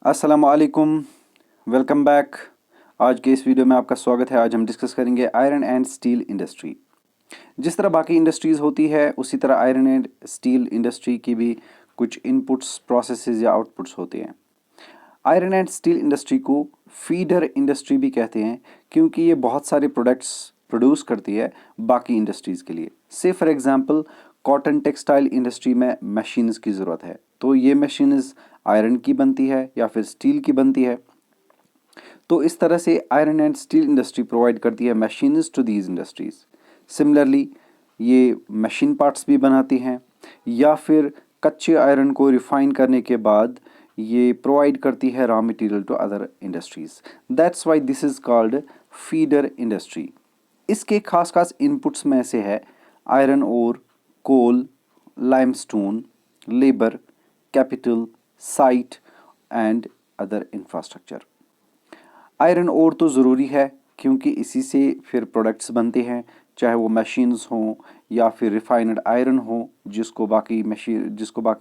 अस्सलाम वालेकुम। Welcome back. आज के इस वीडियो में आपका स्वागत है। आज हम डिस्कस करेंगे आयरन एंड स्टील इंडस्ट्री। जिस तरह बाकी इंडस्ट्रीज़ होती है उसी तरह आयरन एंड स्टील इंडस्ट्री की भी कुछ इनपुट्स प्रोसेसेस या आउटपुट्स होते हैं। आयरन एंड स्टील इंडस्ट्री को फीडर इंडस्ट्री भी कहते हैं क्योंकि ये बहुत सारे प्रोडक्ट्स प्रोड्यूस करती है बाकी इंडस्ट्रीज़ के लिए। से for example cotton textile industry में मशीन्स की ज़रूरत है, तो ये मशीन्स आयरन की बनती है या फिर स्टील की बनती है। तो इस तरह से iron and steel industry provide करती है machines to these industries. Similarly ये मशीन पार्ट्स भी बनाती हैं या फिर कच्चे आयरन को रिफाइन करने के बाद ये प्रोवाइड करती है raw material to other industries. That's why this is called feeder industry. इसके खास खास इनपुट्स में से है iron ore, coal, limestone, labour, capital, site and other infrastructure. Iron ore तो ज़रूरी है क्योंकि इसी से फिर प्रोडक्ट्स बनते हैं, चाहे वो मशीन्स हों या फिर रिफाइंड आयरन हो जिसको बाकी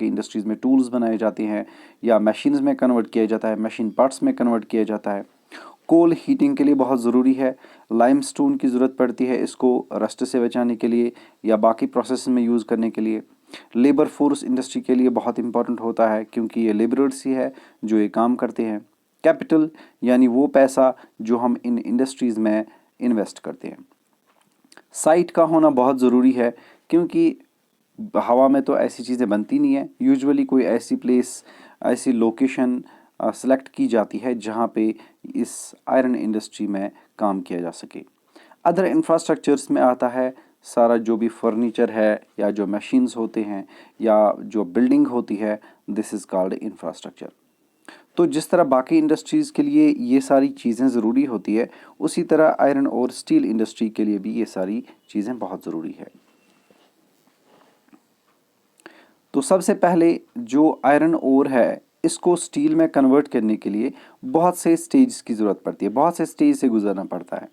इंडस्ट्रीज़ में टूल्स बनाए जाते हैं या मशीन्स में कन्वर्ट किया जाता है, मशीन पार्ट्स में कन्वर्ट किया जाता है। कोल हीटिंग के लिए बहुत ज़रूरी है। लाइमस्टोन की ज़रूरत पड़ती है इसको रस्ट से बचाने के लिए या बाकी प्रोसेस में यूज़ करने के लिए। लेबर फोर्स इंडस्ट्री के लिए बहुत इंपॉर्टेंट होता है क्योंकि ये लेबरर्स ही है जो ये काम करते हैं। कैपिटल यानी वो पैसा जो हम इन इंडस्ट्रीज़ में इन्वेस्ट करते हैं। साइट का होना बहुत ज़रूरी है क्योंकि हवा में तो ऐसी चीज़ें बनती नहीं है। यूजुअली कोई ऐसी प्लेस, ऐसी लोकेशन सेलेक्ट की जाती है जहाँ पे इस आयरन इंडस्ट्री में काम किया जा सके। अदर इंफ्रास्ट्रक्चर्स में आता है सारा जो भी फर्नीचर है या जो मशीन्स होते हैं या जो बिल्डिंग होती है, दिस इज़ कॉल्ड इंफ्रास्ट्रक्चर। तो जिस तरह बाकी इंडस्ट्रीज़ के लिए ये सारी चीज़ें ज़रूरी होती है उसी तरह आयरन और स्टील इंडस्ट्री के लिए भी ये सारी चीज़ें बहुत ज़रूरी है। तो सबसे पहले जो आयरन ओर है इसको स्टील में कन्वर्ट करने के लिए बहुत से स्टेज की ज़रूरत पड़ती है, बहुत से स्टेज से गुजरना पड़ता है।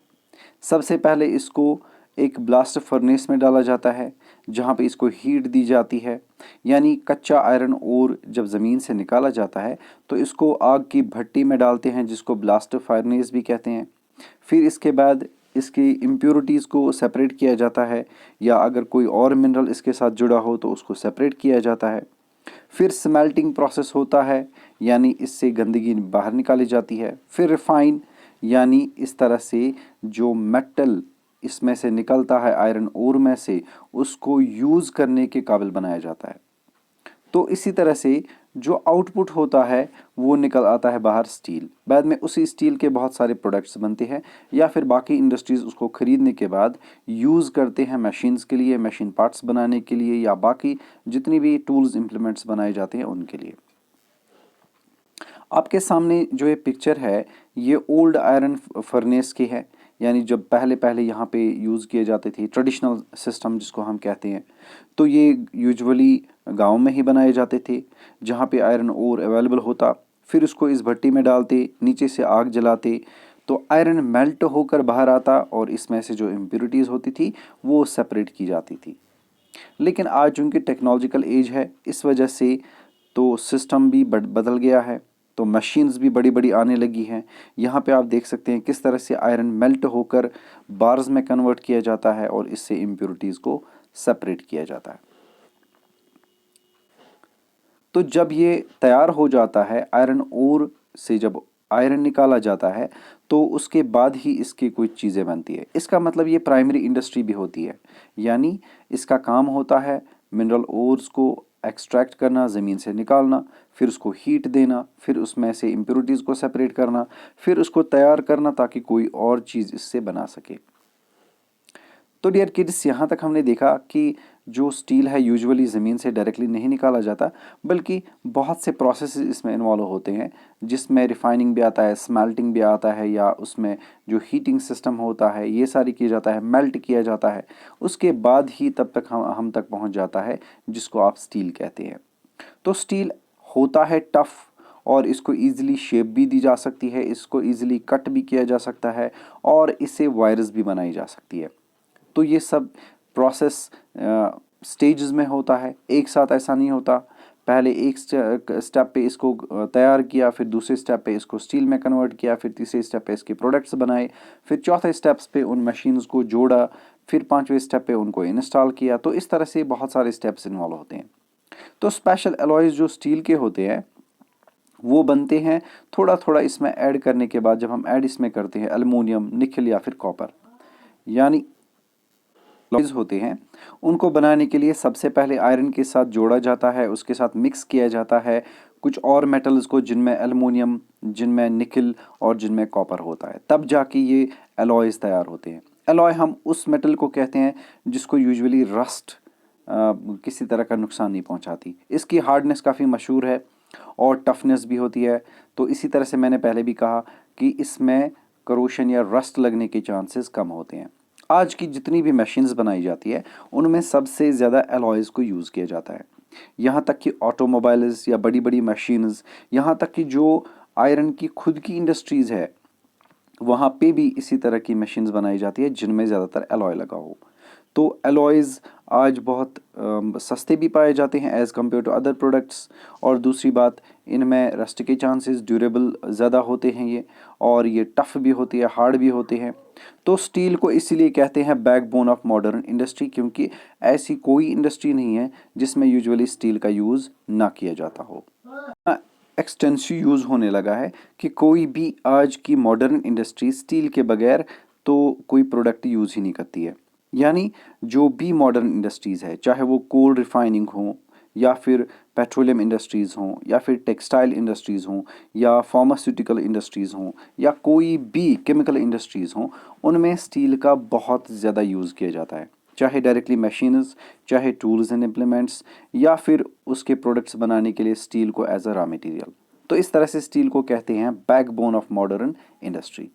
सबसे पहले इसको एक ब्लास्ट फर्नेस में डाला जाता है जहाँ पे इसको हीट दी जाती है, यानी कच्चा आयरन ओर जब ज़मीन से निकाला जाता है तो इसको आग की भट्टी में डालते हैं जिसको ब्लास्ट फर्नेस भी कहते हैं। फिर इसके बाद इसकी इम्प्योरिटीज़ को सेपरेट किया जाता है या अगर कोई और मिनरल इसके साथ जुड़ा हो तो उसको सेपरेट किया जाता है। फिर स्मेल्टिंग प्रोसेस होता है यानी इससे गंदगी बाहर निकाली जाती है। फिर रिफाइन यानी इस तरह से जो मेटल इसमें से निकलता है आयरन ओर में से उसको यूज़ करने के काबिल बनाया जाता है। तो इसी तरह से जो आउटपुट होता है वो निकल आता है बाहर स्टील। बाद में उसी स्टील के बहुत सारे प्रोडक्ट्स बनते हैं या फिर बाकी इंडस्ट्रीज़ उसको ख़रीदने के बाद यूज़ करते हैं मशीन्स के लिए, मशीन पार्ट्स बनाने के लिए या बाकी जितनी भी टूल्स इम्प्लीमेंट्स बनाए जाते हैं उनके लिए। आपके सामने जो ये पिक्चर है ये ओल्ड आयरन फर्नेस की है, यानी जब पहले पहले यहाँ पे यूज़ किए जाते थे ट्रेडिशनल सिस्टम जिसको हम कहते हैं। तो ये यूजुअली गांव में ही बनाए जाते थे जहाँ पे आयरन ओर अवेलेबल होता। फिर उसको इस भट्टी में डालते, नीचे से आग जलाते तो आयरन मेल्ट होकर बाहर आता और इसमें से जो इम्प्योरिटीज़ होती थी वो सेपरेट की जाती थी। लेकिन आज चूँकि टेक्नोलॉजिकल एज है इस वजह से तो सिस्टम भी बदल गया है, तो मशीन्स भी बड़ी बड़ी आने लगी हैं। यहाँ पे आप देख सकते हैं किस तरह से आयरन मेल्ट होकर बार्स में कन्वर्ट किया जाता है और इससे इम्प्योरिटीज़ को सेपरेट किया जाता है। तो जब ये तैयार हो जाता है आयरन ओर से, जब आयरन निकाला जाता है तो उसके बाद ही इसकी कोई चीज़ें बनती है। इसका मतलब ये प्राइमरी इंडस्ट्री भी होती है, यानी इसका काम होता है मिनरल ओर्स को एक्सट्रैक्ट करना, ज़मीन से निकालना, फिर उसको हीट देना, फिर उसमें से इम्प्योरिटीज़ को सेपरेट करना, फिर उसको तैयार करना ताकि कोई और चीज़ इससे बना सके। तो डियर किड्स, यहाँ तक हमने देखा कि जो स्टील है यूजुअली ज़मीन से डायरेक्टली नहीं निकाला जाता बल्कि बहुत से प्रोसेस इसमें इन्वॉल्व होते हैं जिसमें रिफाइनिंग भी आता है, स्मेल्टिंग भी आता है या उसमें जो हीटिंग सिस्टम होता है ये सारी किया जाता है, मेल्ट किया जाता है। उसके बाद ही तब तक हम तक पहुँच जाता है जिसको आप स्टील कहते हैं। तो स्टील होता है टफ़ और इसको ईज़िली शेप भी दी जा सकती है, इसको ईज़िली कट भी किया जा सकता है और इससे वायर्स भी बनाई जा सकती है। तो ये सब प्रोसेस स्टेजेस में होता है, एक साथ ऐसा नहीं होता। पहले एक स्टेप पे इसको तैयार किया, फिर दूसरे स्टेप पे इसको स्टील में कन्वर्ट किया, फिर तीसरे स्टेप पे इसके प्रोडक्ट्स बनाए, फिर चौथे स्टेप्स पे उन मशीन्स को जोड़ा, फिर पांचवें स्टेप पे उनको इंस्टॉल किया। तो इस तरह से बहुत सारे स्टेप्स इन्वॉल्व होते हैं। तो स्पेशल अलॉयज़ जो स्टील के होते हैं वो बनते हैं थोड़ा थोड़ा इसमें ऐड करने के बाद। जब हम ऐड इसमें करते हैं एल्युमिनियम, निकल या फिर कॉपर, यानी अलॉयज़ होते हैं, उनको बनाने के लिए सबसे पहले आयरन के साथ जोड़ा जाता है, उसके साथ मिक्स किया जाता है कुछ और मेटल्स को, जिनमें एल्युमिनियम, जिनमें निकल और जिनमें कॉपर होता है, तब जाके ये अलॉयज़ तैयार होते हैं। अलॉय हम उस मेटल को कहते हैं जिसको यूजुअली रस्ट किसी तरह का नुकसान नहीं पहुंचाती। इसकी हार्डनेस काफ़ी मशहूर है और टफनेस भी होती है। तो इसी तरह से मैंने पहले भी कहा कि इसमें करोशन या रस्ट लगने के चांसेस कम होते हैं। आज की जितनी भी मशीन्स बनाई जाती है उनमें सबसे ज़्यादा अलॉयज़ को यूज़ किया जाता है। यहाँ तक कि ऑटोमोबाइल्स या बड़ी बड़ी मशीन्स, यहाँ तक कि जो आयरन की खुद की इंडस्ट्रीज़ है वहाँ पे भी इसी तरह की मशीन्स बनाई जाती है जिनमें ज़्यादातर अलॉय लगा हो। तो अलॉयज़ आज बहुत सस्ते भी पाए जाते हैं as compared to other products. और दूसरी बात, इनमें रस्ट के चांसेस ड्यूरेबल ज़्यादा होते हैं ये, और ये टफ़ भी होती है, हार्ड भी होते हैं। तो स्टील को इसीलिए कहते हैं बैकबोन ऑफ मॉडर्न इंडस्ट्री, क्योंकि ऐसी कोई इंडस्ट्री नहीं है जिसमें यूजुअली स्टील का यूज़ ना किया जाता हो। एक्सटेंसिव यूज़ होने लगा है कि कोई भी आज की मॉडर्न इंडस्ट्री स्टील के बगैर तो कोई प्रोडक्ट यूज़ ही नहीं करती है। यानी जो भी मॉडर्न इंडस्ट्रीज़ है, चाहे वो कोल रिफाइनिंग हो या फिर पेट्रोलियम इंडस्ट्रीज़ हों या फिर टेक्सटाइल इंडस्ट्रीज़ हों या फार्मास्यूटिकल इंडस्ट्रीज़ हों या कोई भी केमिकल इंडस्ट्रीज़ हों, उनमें स्टील का बहुत ज़्यादा यूज़ किया जाता है। चाहे डायरेक्टली मशीन्स, चाहे टूल्स एंड इम्प्लीमेंट्स, या फिर उसके प्रोडक्ट्स बनाने के लिए स्टील को एज अ रॉ मटेरियल। तो इस तरह से स्टील को कहते हैं बैकबोन ऑफ मॉडर्न इंडस्ट्री।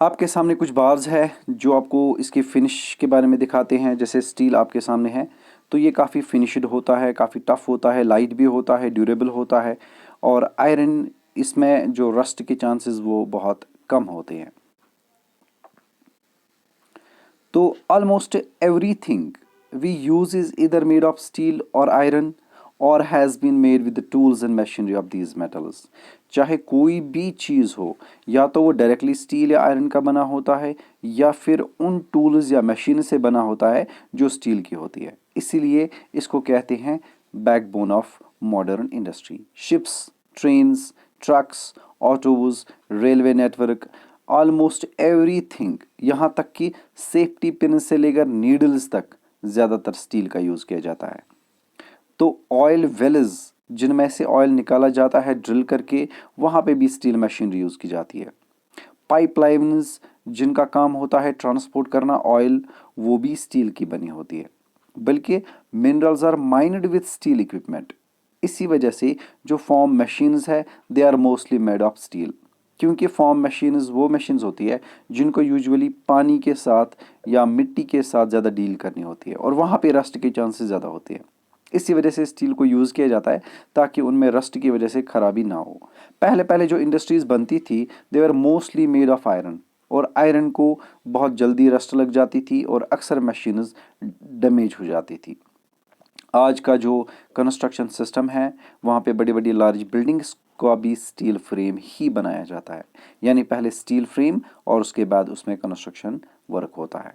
आपके सामने कुछ बार्स है जो आपको इसके फिनिश के बारे में दिखाते हैं। जैसे स्टील आपके सामने है तो ये काफ़ी फिनिश्ड होता है, काफ़ी टफ होता है, लाइट भी होता है, ड्यूरेबल होता है, और आयरन इसमें जो रस्ट के चांसेस वो बहुत कम होते हैं। तो almost everything we use is either made of steel और आयरन और has been made with the tools and machinery of these metals. चाहे कोई भी चीज़ हो, या तो वो डायरेक्टली स्टील या आयरन का बना होता है या फिर उन टूल्स या मशीन से बना होता है जो स्टील की होती है। इसीलिए इसको कहते हैं backbone of modern industry. Ships, trains, trucks, autos, railway network, almost everything, यहाँ तक कि सेफ्टी पिन से लेकर नीडल्स तक ज़्यादातर स्टील का यूज़ किया जाता है। तो ऑयल वेल्स जिनमें से ऑयल निकाला जाता है ड्रिल करके, वहाँ पे भी स्टील मशीनरी यूज़ की जाती है। पाइपलाइंस जिनका काम होता है ट्रांसपोर्ट करना ऑयल, वो भी स्टील की बनी होती है। बल्कि minerals are mined with steel equipment. इसी वजह से जो फॉर्म मशीन्स है they are mostly made of steel, क्योंकि फॉर्म मशीन्स वो मशीन्स होती है जिनको यूजुअली पानी के साथ या मिट्टी के साथ ज़्यादा डील करनी होती है, और वहाँ पे रस्ट के चांसेस ज़्यादा होते हैं। इसी वजह से स्टील को यूज़ किया जाता है ताकि उनमें रस्ट की वजह से खराबी ना हो। पहले पहले जो इंडस्ट्रीज़ बनती थी they were mostly made of iron, और आयरन को बहुत जल्दी रस्ट लग जाती थी और अक्सर मशीन्स डैमेज हो जाती थी। आज का जो कंस्ट्रक्शन सिस्टम है वहाँ पे बड़ी बड़ी लार्ज बिल्डिंग्स को भी स्टील फ्रेम ही बनाया जाता है, यानी पहले स्टील फ्रेम और उसके बाद उसमें कंस्ट्रक्शन वर्क होता है।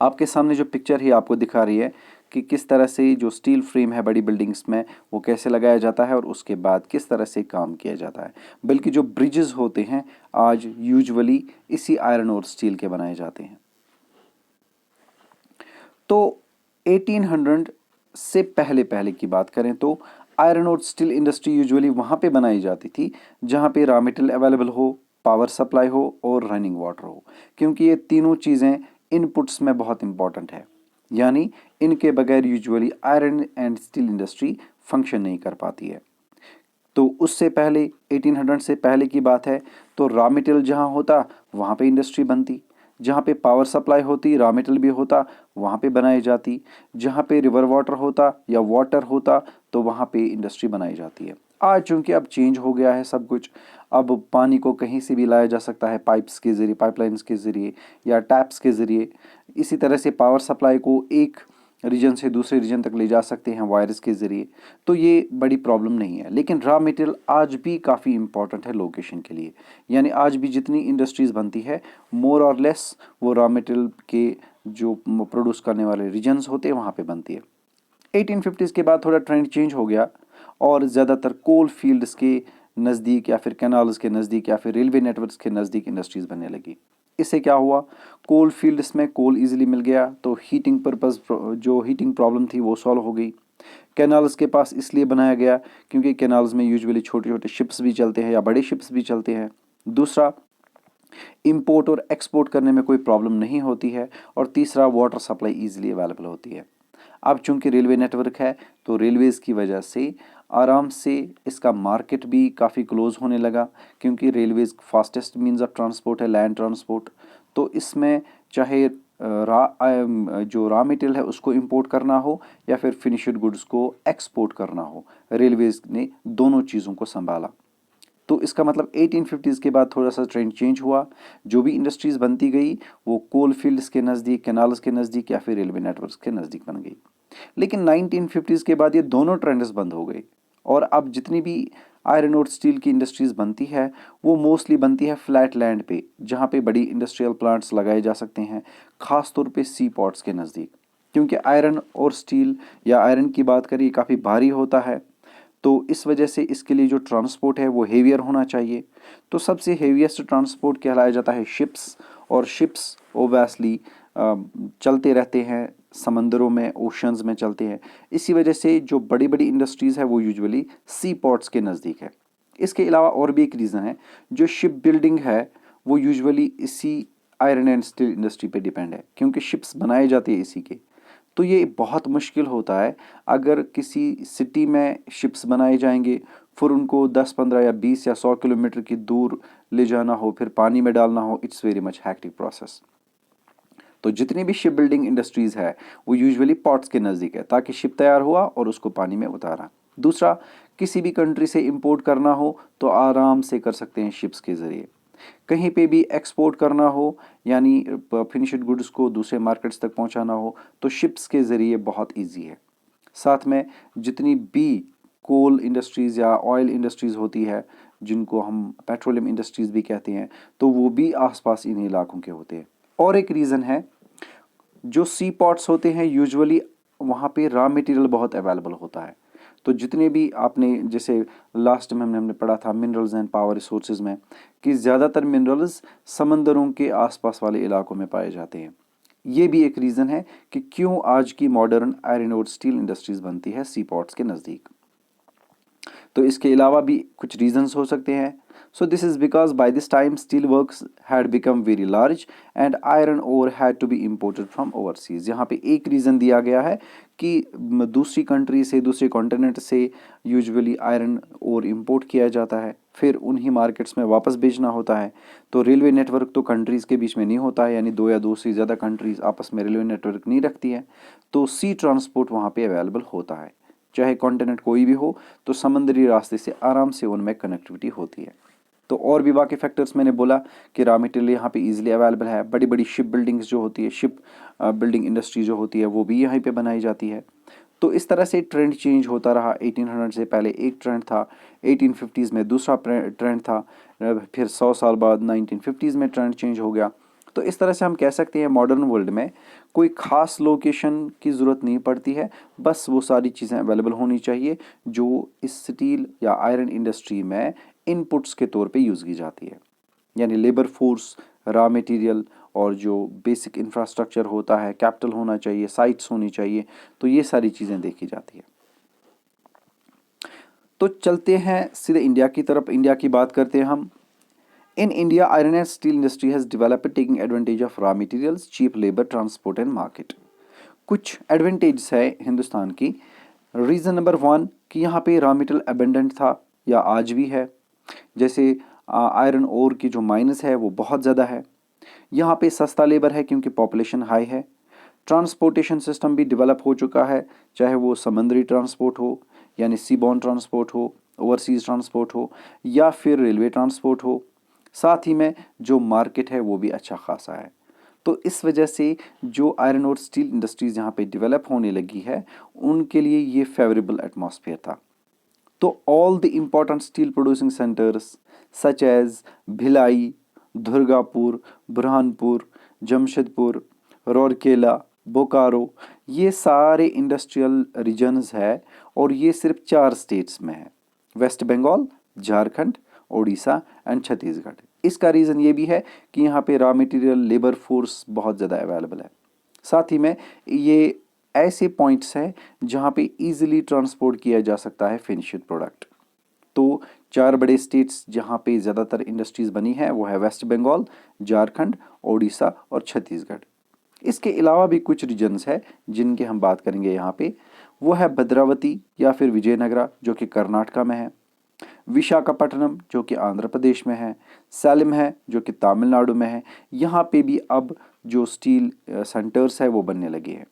आपके सामने जो पिक्चर है आपको दिखा रही है कि किस तरह से जो स्टील फ्रेम है बड़ी बिल्डिंग्स में वो कैसे लगाया जाता है और उसके बाद किस तरह से काम किया जाता है। बल्कि जो ब्रिजेस होते हैं आज यूजुअली इसी आयरन और स्टील के बनाए जाते हैं। तो 1800 से पहले पहले की बात करें तो आयरन और स्टील इंडस्ट्री यूजुअली वहाँ पे बनाई जाती थी जहाँ पे रॉ मटेरियल अवेलेबल हो, पावर सप्लाई हो और रनिंग वाटर हो, क्योंकि ये तीनों चीज़ें इनपुट्स में बहुत इंपॉर्टेंट है। यानी इनके बगैर usually iron and steel industry function नहीं कर पाती है। तो उससे पहले 1800 से पहले की बात है तो रॉ मटेरियल जहाँ होता वहाँ पे इंडस्ट्री बनती, जहाँ पे पावर सप्लाई होती रॉ मटेरियल भी होता वहाँ पे बनाई जाती, जहाँ पे रिवर वाटर होता या वाटर होता तो वहाँ पे इंडस्ट्री बनाई जाती है। आज चूँकि अब चेंज हो गया है सब कुछ, अब पानी को कहीं से भी लाया जा सकता है पाइप्स के ज़रिए, पाइपलाइंस के ज़रिए या टैप्स के ज़रिए। इसी तरह से पावर सप्लाई को एक रीजन से दूसरे रीजन तक ले जा सकते हैं वायर्स के ज़रिए। तो ये बड़ी प्रॉब्लम नहीं है। लेकिन रॉ मटेरियल आज भी काफ़ी इंपॉर्टेंट है लोकेशन के लिए। यानी आज भी जितनी इंडस्ट्रीज़ बनती है मोर और लेस वो रॉ मटेरियल के जो प्रोड्यूस करने वाले रीजन्स होते हैं वहाँ पे बनती है। 1850s के बाद थोड़ा ट्रेंड चेंज हो गया और ज़्यादातर कोल फील्ड्स के नज़दीक या फिर कैनाल्स के नज़दीक या फिर रेलवे नेटवर्क्स के नज़दीक इंडस्ट्रीज़ बनने लगी। इससे क्या हुआ, कोल फील्ड्स में कोल इजीली मिल गया तो हीटिंग पर्पज़ जो हीटिंग प्रॉब्लम थी वो सॉल्व हो गई। कैनाल्स के पास इसलिए बनाया गया क्योंकि कैनाल्स में यूजुअली छोटे छोटे शिप्स भी चलते हैं या बड़े शिप्स भी चलते हैं। दूसरा, इंपोर्ट और एक्सपोर्ट करने में कोई प्रॉब्लम नहीं होती है। और तीसरा, वाटर सप्लाई ईजिली अवेलेबल होती है। अब चूंकि रेलवे नेटवर्क है तो रेलवेज़ की वजह से आराम से इसका मार्केट भी काफ़ी क्लोज होने लगा, क्योंकि Railways fastest means of transport है, लैंड ट्रांसपोर्ट। तो इसमें चाहे जो रॉ मटेरियल है उसको इंपोर्ट करना हो या फिर फिनिश्ड गुड्स को एक्सपोर्ट करना हो, रेलवेज़ ने दोनों चीज़ों को संभाला। तो इसका मतलब 1850s के बाद थोड़ा सा ट्रेंड चेंज हुआ। जो भी इंडस्ट्रीज़ बनती गई वो कोल फील्ड्स के नज़दीक, कैनाल्स के नज़दीक या फिर रेलवे नेटवर्क्स के नज़दीक बन गई। लेकिन 1950s के बाद ये दोनों ट्रेंड्स बंद हो गए और अब जितनी भी आयरन और स्टील की इंडस्ट्रीज़ बनती है वो मोस्टली बनती है फ्लैट लैंड पे, जहाँ पे बड़ी इंडस्ट्रियल प्लांट्स लगाए जा सकते हैं, ख़ास तौर पे सी पोर्ट्स के नज़दीक। क्योंकि आयरन और स्टील या आयरन की बात करिए काफ़ी भारी होता है, तो इस वजह से इसके लिए जो ट्रांसपोर्ट है वो हेवियर होना चाहिए। तो सबसे हेवीएस्ट ट्रांसपोर्ट कहलाया जाता है शिप्स, और शिप्स ओबेसली चलते रहते हैं समंदरों में, ओशंस में चलते हैं। इसी वजह से जो बड़ी बड़ी इंडस्ट्रीज़ है वो यूजुअली सी पोर्ट्स के नज़दीक है। इसके अलावा और भी एक रीज़न है, जो शिप बिल्डिंग है वो यूजुअली इसी आयरन एंड स्टील इंडस्ट्री पे डिपेंड है, क्योंकि शिप्स बनाए जाते हैं इसी के। तो ये बहुत मुश्किल होता है अगर किसी सिटी में शिप्स बनाए जाएंगे, फिर उनको 10, 15 या 20 या 100 किलोमीटर की दूर ले जाना हो, फिर पानी में डालना हो। It's very much hectic process. तो जितनी भी शिप बिल्डिंग इंडस्ट्रीज़ है वो यूजुअली पोर्ट्स के नज़दीक है, ताकि शिप तैयार हुआ और उसको पानी में उतारा। दूसरा, किसी भी कंट्री से इंपोर्ट करना हो तो आराम से कर सकते हैं शिप्स के ज़रिए। कहीं पे भी एक्सपोर्ट करना हो यानी फिनिश्ड गुड्स को दूसरे मार्केट्स तक पहुंचाना हो तो शिप्स के ज़रिए बहुत इजी है। साथ में जितनी भी कोल इंडस्ट्रीज़ या ऑयल इंडस्ट्रीज़ होती है, जिनको हम पेट्रोलियम इंडस्ट्रीज़ भी कहते हैं, तो वो भी आसपास इन इलाकों के होते हैं। और एक रीज़न है, जो सी पॉट्स होते हैं यूजुअली वहाँ पे रॉ मटेरियल बहुत अवेलेबल होता है। तो जितने भी आपने जैसे लास्ट में हमने पढ़ा था मिनरल्स एंड पावर रिसोर्सेज में, कि ज़्यादातर मिनरल्स समंदरों के आसपास वाले इलाकों में पाए जाते हैं। ये भी एक रीज़न है कि क्यों आज की मॉडर्न आयरन और स्टील इंडस्ट्रीज़ बनती है सी पॉट्स के नज़दीक। तो इसके अलावा भी कुछ रीजंस हो सकते हैं। So this is because by this time steel works had become very large and iron ore had to be imported from overseas. यहाँ पे एक रीज़न दिया गया है कि दूसरी कंट्री से, दूसरे कॉन्टिनेंट से यूजुअली आयरन ओर इम्पोर्ट किया जाता है, फिर उन्हीं मार्केट्स में वापस बेचना होता है। तो रेलवे नेटवर्क तो कंट्रीज़ के बीच में नहीं होता है, यानी दो या दो से ज़्यादा कंट्रीज़ आपस में रेलवे नेटवर्क नहीं रखती है। तो सी ट्रांसपोर्ट वहाँ पे अवेलेबल होता है, चाहे कॉन्टिनेंट कोई भी हो, तो समंदरी रास्ते से आराम से उनमें कनेक्टिविटी होती है। तो और भी बाकी फैक्टर्स मैंने बोला कि रॉ मटेरियल यहाँ पे इजीली अवेलेबल है। बड़ी बड़ी शिप बिल्डिंग्स जो होती है, शिप बिल्डिंग इंडस्ट्री जो होती है वो भी यहीं पे बनाई जाती है। तो इस तरह से ट्रेंड चेंज होता रहा। 1800 से पहले एक ट्रेंड था, 1850s में दूसरा ट्रेंड था, फिर 100 साल बाद 1950s में ट्रेंड चेंज हो गया। तो इस तरह से हम कह सकते हैं मॉडर्न वर्ल्ड में कोई ख़ास लोकेशन की ज़रूरत नहीं पड़ती है, बस वो सारी चीज़ें अवेलेबल होनी चाहिए जो इस स्टील या आयरन इंडस्ट्री में इनपुट्स के तौर पे यूज़ की जाती है। यानी लेबर फोर्स, रॉ मटेरियल और जो बेसिक इंफ्रास्ट्रक्चर होता है, कैपिटल होना चाहिए, साइट्स होनी चाहिए, तो ये सारी चीज़ें देखी जाती है। तो चलते हैं सीधे इंडिया की तरफ, इंडिया की बात करते हैं हम। In India, iron and steel industry has developed taking advantage of raw materials, cheap labor, transport and market. कुछ एडवांटेज है हिंदुस्तान की। रीज़न नंबर 1 कि यहाँ पे रॉ मटेरियल अबेंडेंट था या आज भी है। जैसे आयरन ओर की जो माइनस है वो बहुत ज़्यादा है। यहाँ पे सस्ता लेबर है क्योंकि पॉपुलेशन हाई है। ट्रांसपोर्टेशन सिस्टम भी डेवलप हो चुका है, चाहे वो समंदरी ट्रांसपोर्ट हो यानी सीबॉर्न ट्रांसपोर्ट हो ओवरसीज़ ट्रांसपोर्ट हो या फिर रेलवे ट्रांसपोर्ट हो, साथ ही में जो मार्केट है वो भी अच्छा खासा है। तो इस वजह से जो आयरन और स्टील इंडस्ट्रीज़ यहाँ पे डेवलप होने लगी है, उनके लिए ये फेवरेबल एटमॉस्फेयर था। तो all the important steel producing centres such as Bhilai, Durgapur, Burhanpur, Jamshedpur, Rourkela, Bokaro, ये सारे इंडस्ट्रियल रीजन्स है और ये सिर्फ 4 स्टेट्स में है, वेस्ट बंगाल, झारखंड, उड़ीसा एंड छत्तीसगढ़। इसका रीज़न ये भी है कि यहाँ पे रॉ मटेरियल लेबर फोर्स बहुत ज़्यादा अवेलेबल है। साथ ही में ये ऐसे पॉइंट्स हैं जहाँ पे इजीली ट्रांसपोर्ट किया जा सकता है फिनिश्ड प्रोडक्ट। तो 4 बड़े स्टेट्स जहाँ पे ज़्यादातर इंडस्ट्रीज़ बनी है वो है वेस्ट बंगाल, झारखंड, उड़ीसा और छत्तीसगढ़। इसके अलावा भी कुछ रीजन्स है जिनकी हम बात करेंगे यहाँ पे। वो है भद्रावती या फिर विजयनगरा जो कि कर्नाटका में है, विशाखापट्टनम जो कि आंध्र प्रदेश में है, सलेम है जो कि तमिलनाडु में है। यहाँ पे भी अब जो स्टील सेंटर्स है वो बनने लगे हैं।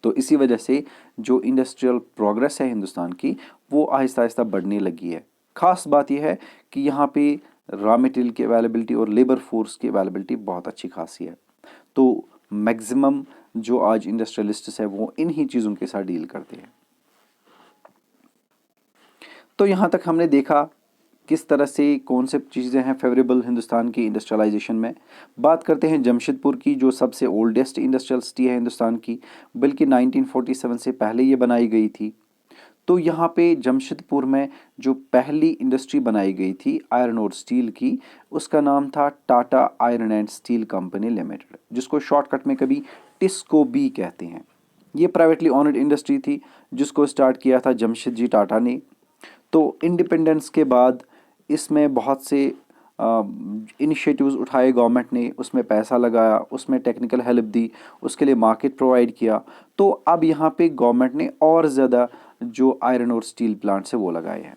तो इसी वजह से जो इंडस्ट्रियल प्रोग्रेस है हिंदुस्तान की वो आहिस्ता आहिस्ता बढ़ने लगी है। ख़ास बात यह है कि यहाँ पे रॉ मटेरियल की अवेलेबिलिटी और लेबर फोर्स की अवेलेबिलिटी बहुत अच्छी खासी है। तो मैक्सिमम जो आज इंडस्ट्रियलिस्ट्स है वो इन्हीं चीज़ों के साथ डील करते हैं। तो यहाँ तक हमने देखा किस तरह से कौन से चीज़ें हैं फेवरेबल हिंदुस्तान की इंडस्ट्रियलाइजेशन में। बात करते हैं जमशेदपुर की जो सबसे ओल्डेस्ट इंडस्ट्रियल सिटी है हिंदुस्तान की, बल्कि 1947 से पहले ये बनाई गई थी। तो यहाँ पे जमशेदपुर में जो पहली इंडस्ट्री बनाई गई थी आयरन और स्टील की, उसका नाम था Tata iron and steel company limited, जिसको शॉर्टकट में कभी टिस्को बी कहते हैं। ये प्राइवेटली ऑनर्ड इंडस्ट्री थी जिसको स्टार्ट किया था जमशेद जी टाटा ने। तो इंडिपेंडेंस के बाद इसमें बहुत से इनिशिएटिव्स उठाए गवर्नमेंट ने, उसमें पैसा लगाया, उसमें टेक्निकल हेल्प दी, उसके लिए मार्केट प्रोवाइड किया। तो अब यहाँ पे गवर्नमेंट ने और ज़्यादा जो आयरन और स्टील प्लांट्स है वो लगाए हैं।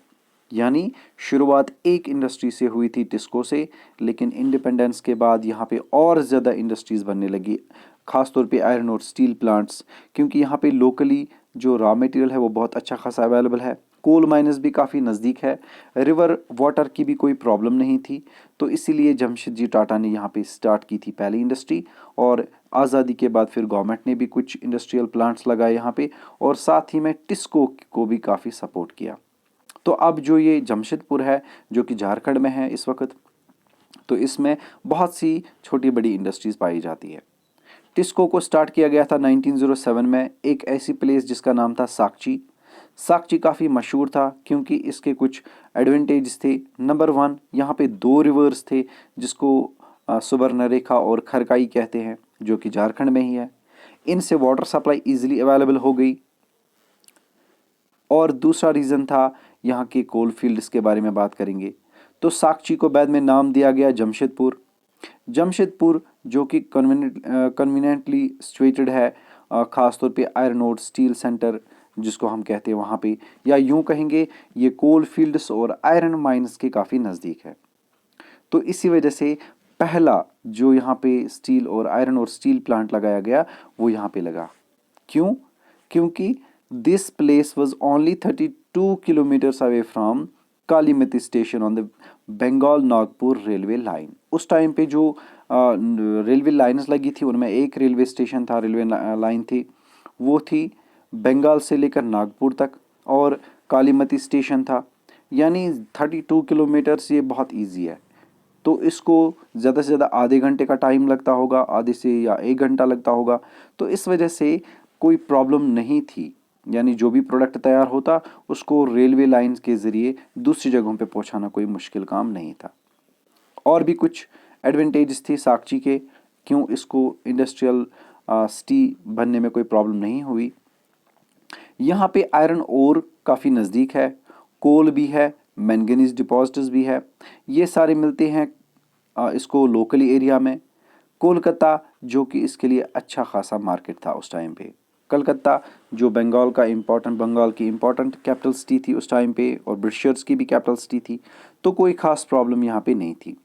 यानी शुरुआत एक इंडस्ट्री से हुई थी टिस्को से, लेकिन इंडिपेंडेंस के बाद यहाँ पे और ज़्यादा इंडस्ट्रीज़ बनने लगी, ख़ासतौर पे आयरन और स्टील प्लांट्स, क्योंकि यहाँ पे लोकली जो रॉ मटेरियल है वो बहुत अच्छा खासा अवेलेबल है। कोल माइनस भी काफ़ी नज़दीक है, रिवर वाटर की भी कोई प्रॉब्लम नहीं थी। तो इसीलिए जमशेद जी टाटा ने यहाँ पे स्टार्ट की थी पहली इंडस्ट्री, और आज़ादी के बाद फिर गवर्नमेंट ने भी कुछ इंडस्ट्रियल प्लांट्स लगाए यहाँ पे, और साथ ही में टिस्को को भी काफ़ी सपोर्ट किया। तो अब जो ये जमशेदपुर है जो कि झारखंड में है इस वक्त, तो इसमें बहुत सी छोटी बड़ी इंडस्ट्रीज़ पाई जाती है। टिस्को को स्टार्ट किया गया था 1907 में एक ऐसी प्लेस जिसका नाम था साकची। साकची काफ़ी मशहूर था क्योंकि इसके कुछ एडवांटेज थे। नंबर 1, यहाँ पे 2 रिवर्स थे जिसको सुवर्णरेखा और खरकाई कहते हैं, जो कि झारखंड में ही है। इनसे वाटर सप्लाई इजीली अवेलेबल हो गई। और दूसरा रीज़न था यहाँ के कोल फील्ड्स के बारे में बात करेंगे। तो साकची को बाद में नाम दिया गया जमशेदपुर। जमशेदपुर जो कि कन्वीनियंटली सिचुएटेड है, ख़ास तौर पे आयरन और स्टील सेंटर जिसको हम कहते हैं वहाँ पे, या यूँ कहेंगे ये कोल फील्ड्स और आयरन माइंस के काफ़ी नज़दीक है। तो इसी वजह से पहला जो यहाँ पे स्टील और आयरन और स्टील प्लांट लगाया गया वो यहाँ पे लगा। क्यों? क्योंकि this place was only 32 kilometres away from Kalimati station on the Bengal Nagpur railway line. उस टाइम पे जो रेलवे लाइन्स लगी थी उनमें एक रेलवे स्टेशन था, रेलवे लाइन थी, वो थी बंगाल से लेकर नागपुर तक, और कालीमती स्टेशन था। यानी 32 किलोमीटर्स, ये बहुत इजी है। तो इसको ज़्यादा से ज़्यादा आधे घंटे का टाइम लगता होगा, आधे से या 1 घंटा लगता होगा। तो इस वजह से कोई प्रॉब्लम नहीं थी, यानी जो भी प्रोडक्ट तैयार होता उसको रेलवे लाइंस के ज़रिए दूसरी जगहों पे पहुंचाना कोई मुश्किल काम नहीं था। और भी कुछ एडवांटेजेस थे साकची के, क्यों इसको इंडस्ट्रियल सिटी बनने में कोई प्रॉब्लम नहीं हुई। यहाँ पे आयरन ओर काफ़ी नज़दीक है, कोल भी है, मैंगनीज डिपॉजिट्स भी है, ये सारे मिलते हैं इसको लोकली एरिया में। कोलकाता जो कि इसके लिए अच्छा खासा मार्केट था उस टाइम पे। कलकत्ता जो बंगाल की इम्पोर्टेंट कैपिटल सिटी थी उस टाइम पे, और ब्रिटिशर्स की भी कैपिटल सिटी थी, तो कोई ख़ास प्रॉब्लम यहाँ पे नहीं थी।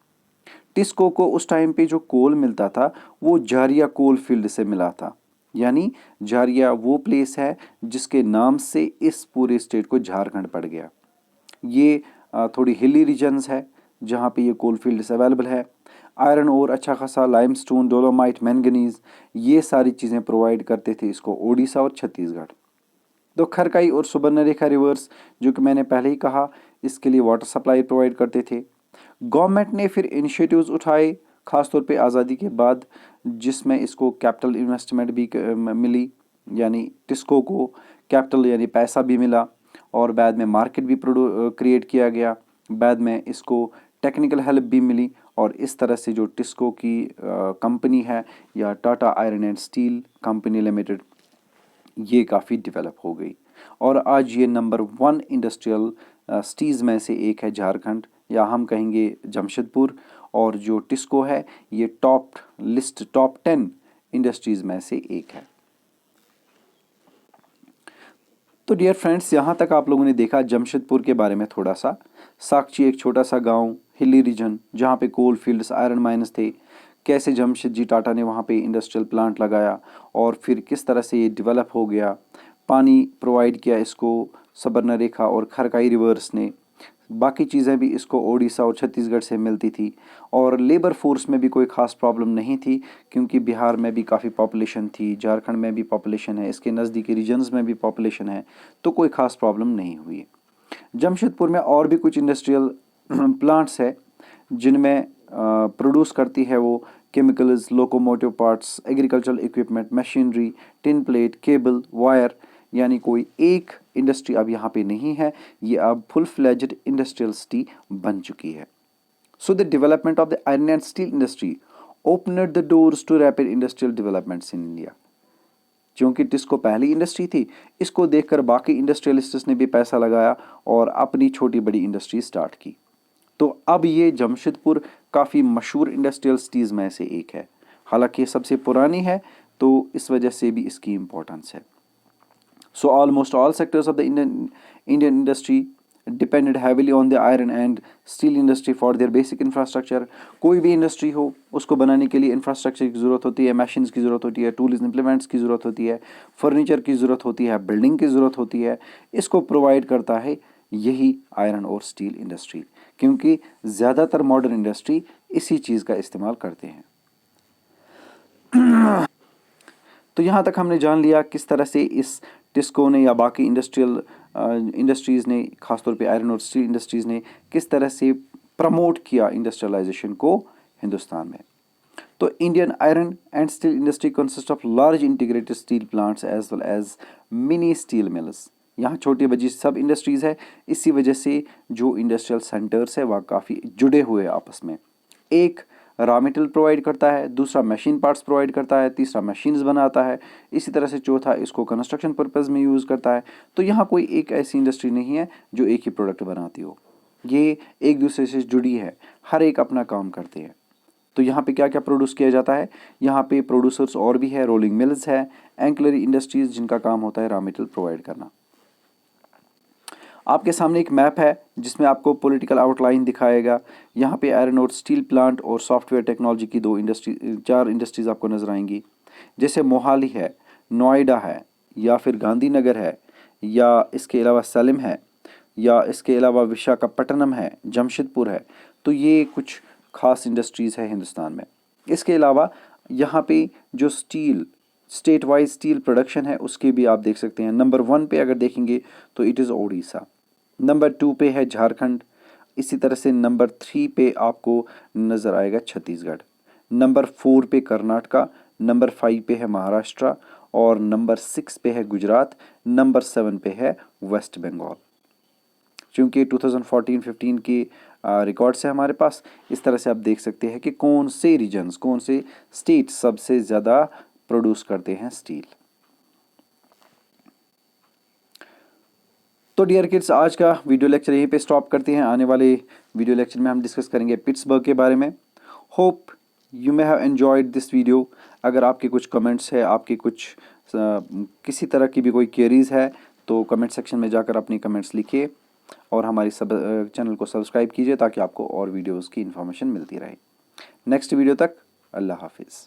टिस्को को उस टाइम पे जो कोल मिलता था वो जारिया कोल फील्ड से मिला था। यानी जारिया वो प्लेस है जिसके नाम से इस पूरे स्टेट को झारखंड पड़ गया। ये थोड़ी हिली रीजन्स है जहाँ पे ये कोल फील्ड्स अवेलेबल है। आयरन और अच्छा खासा लाइमस्टोन, डोलोमाइट, मैंगनीज, ये सारी चीज़ें प्रोवाइड करते थे इसको ओडिशा और छत्तीसगढ़। तो खरकाई और सुबर्णरेखा रिवर्स, जो कि मैंने पहले ही कहा, इसके लिए वाटर सप्लाई प्रोवाइड करते थे। गवर्नमेंट ने फिर इनिशिएटिव्स उठाए खासतौर पे आज़ादी के बाद, जिसमें इसको कैपिटल इन्वेस्टमेंट भी मिली, यानी टिस्को को कैपिटल यानी पैसा भी मिला, और बाद में मार्केट भी क्रिएट किया गया। बाद में इसको टेक्निकल हेल्प भी मिली, और इस तरह से जो टिस्को की कंपनी है या Tata iron and steel company limited, ये काफ़ी डेवलप हो गई और आज ये नंबर 1 इंडस्ट्रियल सिटीज़ में से एक है झारखंड, या हम कहेंगे जमशेदपुर। और जो टिस्को है ये टॉप 10 इंडस्ट्रीज़ में से एक है। तो डियर फ्रेंड्स, यहाँ तक आप लोगों ने देखा जमशेदपुर के बारे में थोड़ा सा। साकची एक छोटा सा गांव, हिली रीजन, जहाँ पे कोल फील्ड्स, आयरन माइंस थे। कैसे जमशेदजी टाटा ने वहाँ पे इंडस्ट्रियल प्लांट लगाया और फिर किस तरह से ये डेवलप हो गया। पानी प्रोवाइड किया इसको सुबर्णरेखा और खरकाई रिवर्स ने। बाकी चीज़ें भी इसको ओडिशा और छत्तीसगढ़ से मिलती थी, और लेबर फोर्स में भी कोई ख़ास प्रॉब्लम नहीं थी, क्योंकि बिहार में भी काफ़ी पॉपुलेशन थी, झारखंड में भी पॉपुलेशन है, इसके नज़दीकी रीजन्स में भी पॉपुलेशन है, तो कोई ख़ास प्रॉब्लम नहीं हुई। जमशेदपुर में और भी कुछ इंडस्ट्रियल प्लांट्स है जिनमें प्रोड्यूस करती है वो chemicals, locomotive parts, agricultural equipment, machinery, tin plate, cable, wire, यानी कोई एक इंडस्ट्री अब यहाँ पे नहीं है, ये अब फुल फ्लेज्ड इंडस्ट्रियल सिटी बन चुकी है। So the development of the iron and steel industry opened the doors to rapid industrial developments in India. क्योंकि टिस्को पहली इंडस्ट्री थी, इसको देखकर बाकी इंडस्ट्रियलिस्ट्स ने भी पैसा लगाया और अपनी छोटी बड़ी इंडस्ट्री स्टार्ट की। तो अब ये जमशेदपुर काफ़ी मशहूर इंडस्ट्रियल सिटीज़ में से एक है। हालांकि ये सबसे पुरानी है, तो इस वजह से भी इसकी इम्पोर्टेंस है। So almost all sectors of the Indian industry depended heavily on the iron and steel industry for their basic infrastructure। कोई भी इंडस्ट्री हो उसको बनाने के लिए इंफ्रास्ट्रक्चर की ज़रूरत होती है, मशीन्स की ज़रूरत होती है, टूल्स इम्प्लीमेंट्स की ज़रूरत होती है, फर्नीचर की ज़रूरत होती है, बिल्डिंग की ज़रूरत होती है। इसको प्रोवाइड करता है यही आयरन और स्टील इंडस्ट्री, क्योंकि ज़्यादातर मॉडर्न इंडस्ट्री इसी चीज़ का इस्तेमाल करते हैं। तो यहाँ तक हमने जान लिया किस तरह से इस टिस्को ने या बाकी इंडस्ट्रीज़ ने, खासतौर पे आयरन और स्टील इंडस्ट्रीज़ ने, किस तरह से प्रमोट किया इंडस्ट्रियलाइजेशन को हिंदुस्तान में। तो Indian iron and steel industry consist of large integrated steel plants as well as mini steel mills. यहाँ छोटी बड़ी सब इंडस्ट्रीज़ है, इसी वजह से जो इंडस्ट्रियल सेंटर्स है वह काफ़ी जुड़े हुए आपस में। एक रॉ मटेरियल प्रोवाइड करता है, दूसरा मशीन पार्ट्स प्रोवाइड करता है, तीसरा मशीन्स बनाता है, इसी तरह से चौथा इसको कंस्ट्रक्शन पर्पज़ में यूज़ करता है। तो यहाँ कोई एक ऐसी इंडस्ट्री नहीं है जो एक ही प्रोडक्ट बनाती हो, ये एक दूसरे से जुड़ी है, हर एक अपना काम करते हैं। तो यहाँ पे क्या क्या प्रोड्यूस किया जाता है, यहाँ पे प्रोड्यूसर्स और भी है, रोलिंग मिल्स है, एंकलरी इंडस्ट्रीज़ जिनका काम होता है रॉ मटेरियल प्रोवाइड करना। आपके सामने एक मैप है जिसमें आपको पॉलिटिकल आउटलाइन दिखाएगा। यहाँ पे आयरन और स्टील प्लांट और सॉफ्टवेयर टेक्नोलॉजी की 4 इंडस्ट्रीज़ आपको नज़र आएंगी। जैसे मोहाली है, नोएडा है, या फिर गांधीनगर है, या इसके अलावा सलेम है, या इसके अलावा विशाखापट्टनम है, जमशेदपुर है। तो ये कुछ खास इंडस्ट्रीज़ है हिंदुस्तान में। इसके अलावा यहाँ पे जो स्टेट वाइज स्टील प्रोडक्शन है उसके भी आप देख सकते हैं। नंबर 1 पे अगर देखेंगे तो इट इज़ ओडिशा, नंबर 2 पे है झारखंड, इसी तरह से नंबर 3 पे आपको नज़र आएगा छत्तीसगढ़, नंबर 4 पे कर्नाटका, नंबर 5 पे है महाराष्ट्र, और नंबर 6 पे है गुजरात, नंबर 7 पे है वेस्ट बंगाल। क्योंकि 2014-15 की रिकॉर्ड्स है हमारे पास, इस तरह से आप देख सकते हैं कि कौन से रीजन्स, कौन से स्टेट सबसे ज़्यादा प्रोड्यूस करते हैं स्टील। तो डियर किड्स, आज का वीडियो लेक्चर यहीं पे स्टॉप करते हैं। आने वाले वीडियो लेक्चर में हम डिस्कस करेंगे पिट्सबर्ग के बारे में। Hope you may have enjoyed this video. अगर आपके कुछ कमेंट्स है, आपके कुछ किसी तरह की भी कोई क्वेरीज है, तो कमेंट सेक्शन में जाकर अपनी कमेंट्स लिखिए और हमारी चैनल को सब्सक्राइब कीजिए ताकि आपको और वीडियोज़ की इन्फॉर्मेशन मिलती रहे। नेक्स्ट वीडियो तक अल्लाह हाफिज़।